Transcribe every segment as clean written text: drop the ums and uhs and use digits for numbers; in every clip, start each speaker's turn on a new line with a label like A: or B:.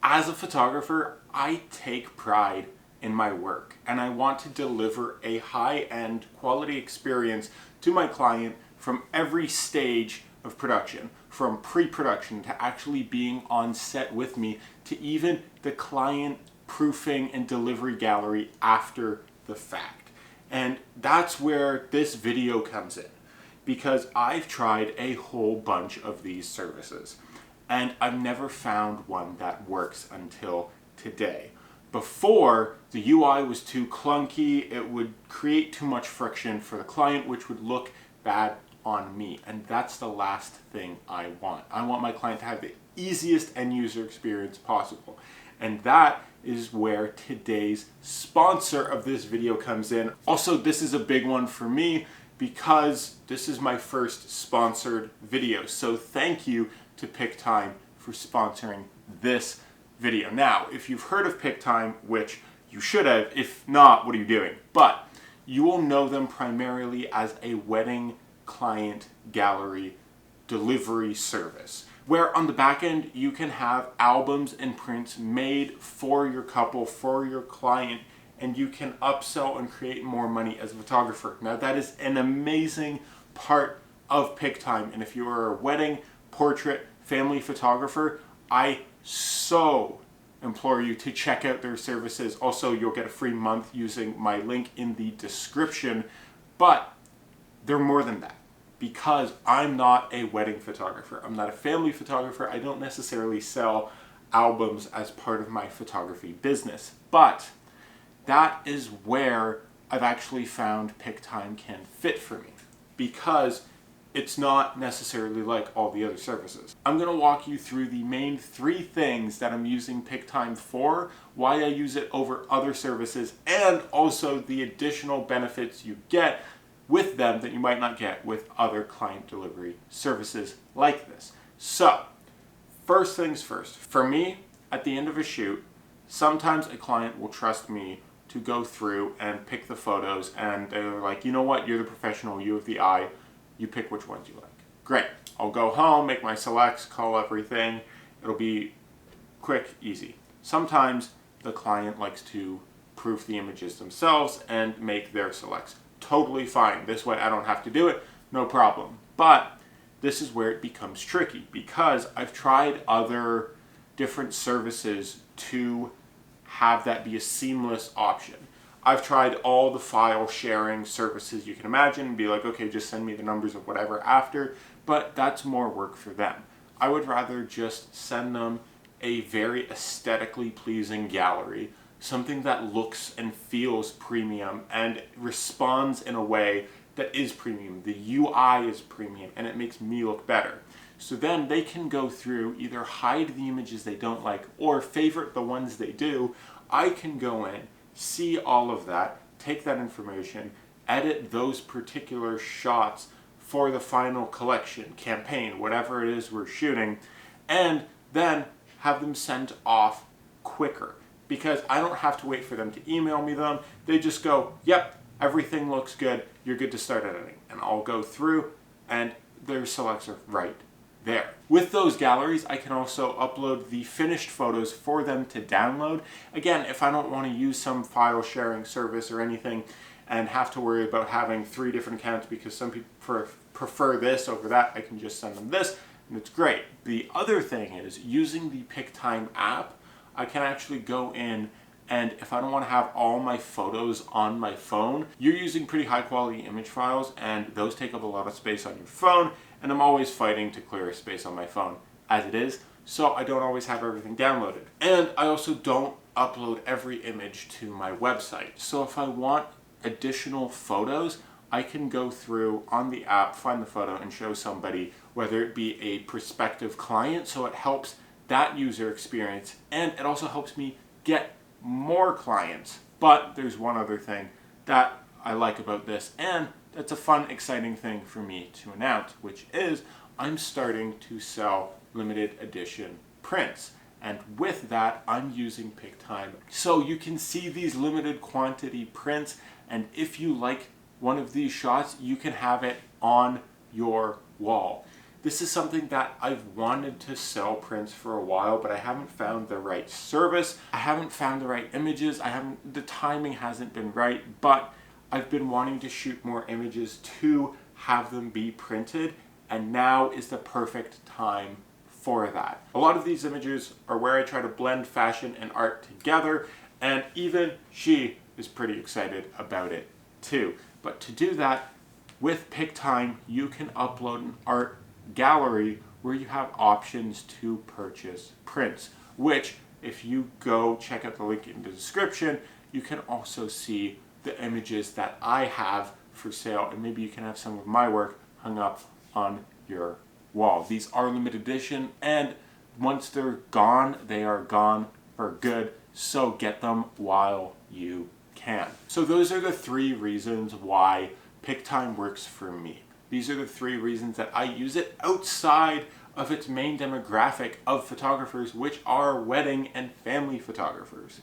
A: As a photographer, I take pride in my work and I want to deliver a high-end quality experience to my client from every stage of production, from pre-production to actually being on set with me to even the client proofing and delivery gallery after the fact. And that's where this video comes in, because I've tried a whole bunch of these services and I've never found one that works until today. Before, the UI was too clunky, it would create too much friction for the client, which would look bad on me. And that's the last thing I want. I want my client to have the easiest end user experience possible. And that is where today's sponsor of this video comes in. Also, this is a big one for me because this is my first sponsored video. So thank you to Pictime for sponsoring this video. Now, if you've heard of Pictime, which you should have, if not, what are you doing? But you will know them primarily as a wedding client gallery delivery service, where on the back end you can have albums and prints made for your couple, for your client, and you can upsell and create more money as a photographer. Now that is an amazing part of Pictime, and if you are a wedding, portrait, family photographer, I so implore you to check out their services. Also, you'll get a free month using my link in the description, but they're more than that, because I'm not a wedding photographer. I'm not a family photographer. I don't necessarily sell albums as part of my photography business, but that is where I've actually found Pictime can fit for me, because it's not necessarily like all the other services. I'm gonna walk you through the main 3 things that I'm using Pictime for, why I use it over other services, and also the additional benefits you get with them that you might not get with other client delivery services like this. So, first things first. For me, at the end of a shoot, sometimes a client will trust me to go through and pick the photos, and they're like, you know what, you're the professional, you have the eye, you pick which ones you like. Great. I'll go home, make my selects, call everything. It'll be quick, easy. Sometimes the client likes to proof the images themselves and make their selects. Totally fine. This way I don't have to do it, no problem. But this is where it becomes tricky, because I've tried other different services to have that be a seamless option. I've tried all the file sharing services you can imagine and be like, okay, just send me the numbers of whatever after, but that's more work for them. I would rather just send them a very aesthetically pleasing gallery, something that looks and feels premium and responds in a way that is premium. The UI is premium and it makes me look better. So then they can go through, either hide the images they don't like or favorite the ones they do. I can go in, see all of that, take that information, edit those particular shots for the final collection, campaign, whatever it is we're shooting, and then have them sent off quicker, because I don't have to wait for them to email me them. They just go, yep, everything looks good, you're good to start editing. And I'll go through and their selects are right there. With those galleries, I can also upload the finished photos for them to download. Again, if I don't want to use some file sharing service or anything and have to worry about having 3 different accounts because some people prefer this over that, I can just send them this and it's great. The other thing is, using the Pictime app, I can actually go in, and if I don't want to have all my photos on my phone, you're using pretty high quality image files and those take up a lot of space on your phone, and I'm always fighting to clear space on my phone as it is, so I don't always have everything downloaded. And I also don't upload every image to my website. So if I want additional photos, I can go through on the app, find the photo and show somebody, whether it be a prospective client, so it helps that user experience, and it also helps me get more clients. But there's one other thing that I like about this, and that's a fun, exciting thing for me to announce, which is I'm starting to sell limited edition prints. And with that, I'm using Pictime. So you can see these limited quantity prints, and if you like one of these shots, you can have it on your wall. This is something that I've wanted to sell prints for a while, but I haven't found the right service. I haven't found the right images. The timing hasn't been right, but I've been wanting to shoot more images to have them be printed, and now is the perfect time for that. A lot of these images are where I try to blend fashion and art together, and even she is pretty excited about it too. But to do that, with Pictime, you can upload an art gallery where you have options to purchase prints, which if you go check out the link in the description, you can also see the images that I have for sale, and maybe you can have some of my work hung up on your wall. These are limited edition, and once they're gone, they are gone for good, so get them while you can. So those are the 3 reasons why Pictime works for me. These are the 3 reasons that I use it outside of its main demographic of photographers, which are wedding and family photographers.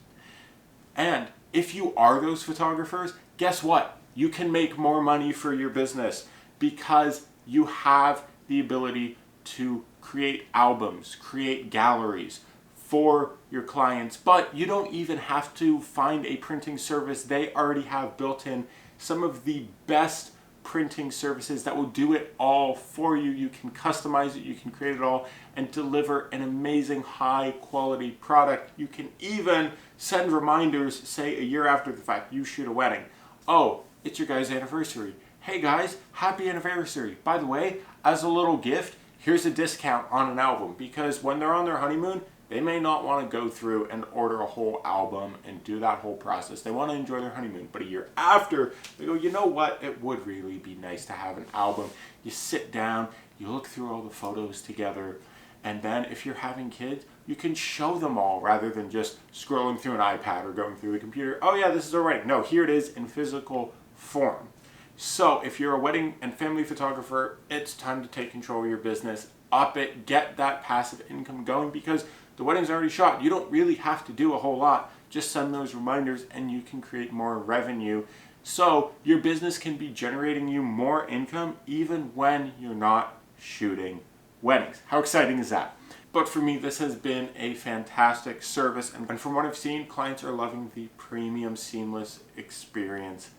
A: And if you are those photographers, guess what? You can make more money for your business because you have the ability to create albums, create galleries for your clients, but you don't even have to find a printing service. They already have built in some of the best printing services that will do it all for you. You can customize it, you can create it all, and deliver an amazing high quality product. You can even send reminders, say a year after the fact you shoot a wedding. Oh, it's your guys' anniversary. Hey guys, happy anniversary. By the way, as a little gift, here's a discount on an album, because when they're on their honeymoon, they may not want to go through and order a whole album and do that whole process. They want to enjoy their honeymoon. But a year after, they go, you know what? It would really be nice to have an album. You sit down, you look through all the photos together, and then if you're having kids, you can show them all rather than just scrolling through an iPad or going through the computer. Oh yeah, this is all right. No, here it is in physical form. So if you're a wedding and family photographer, it's time to take control of your business, up it, get that passive income going, because the wedding's already shot. You don't really have to do a whole lot. Just send those reminders and you can create more revenue. So your business can be generating you more income even when you're not shooting weddings. How exciting is that? But for me, this has been a fantastic service. And from what I've seen, clients are loving the premium seamless experience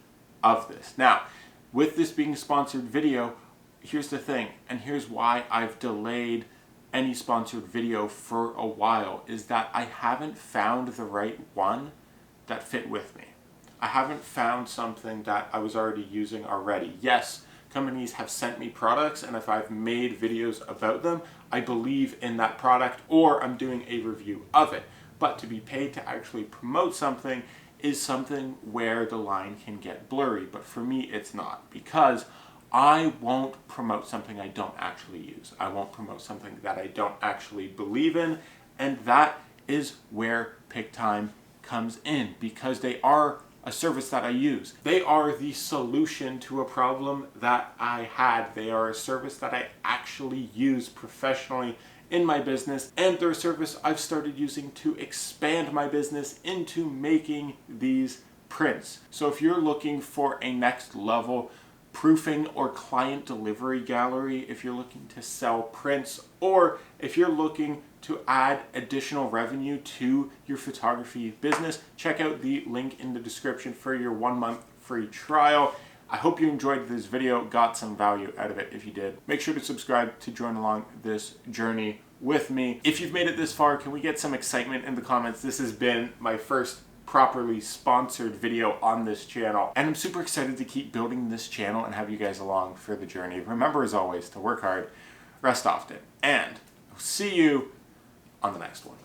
A: of this. Now, with this being a sponsored video, here's the thing, and here's why I've delayed any sponsored video for a while, is that I haven't found the right one that fit with me. I haven't found something that I was already using already. Yes, companies have sent me products, and if I've made videos about them, I believe in that product or I'm doing a review of it. But to be paid to actually promote something is something where the line can get blurry. But for me, it's not, because I won't promote something I don't actually use. I won't promote something that I don't actually believe in, and that is where Pictime comes in, because they are a service that I use. They are the solution to a problem that I had. They are a service that I actually use professionally in my business, and they're a service I've started using to expand my business into making these prints. So if you're looking for a next level proofing or client delivery gallery, if you're looking to sell prints, or if you're looking to add additional revenue to your photography business, check out the link in the description for your 1-month free trial. I hope you enjoyed this video, got some value out of it. If you did, make sure to subscribe to join along this journey with me. If you've made it this far, can we get some excitement in the comments? This has been my first properly sponsored video on this channel, and I'm super excited to keep building this channel and have you guys along for the journey. Remember, as always, to work hard, rest often, and I'll see you on the next one.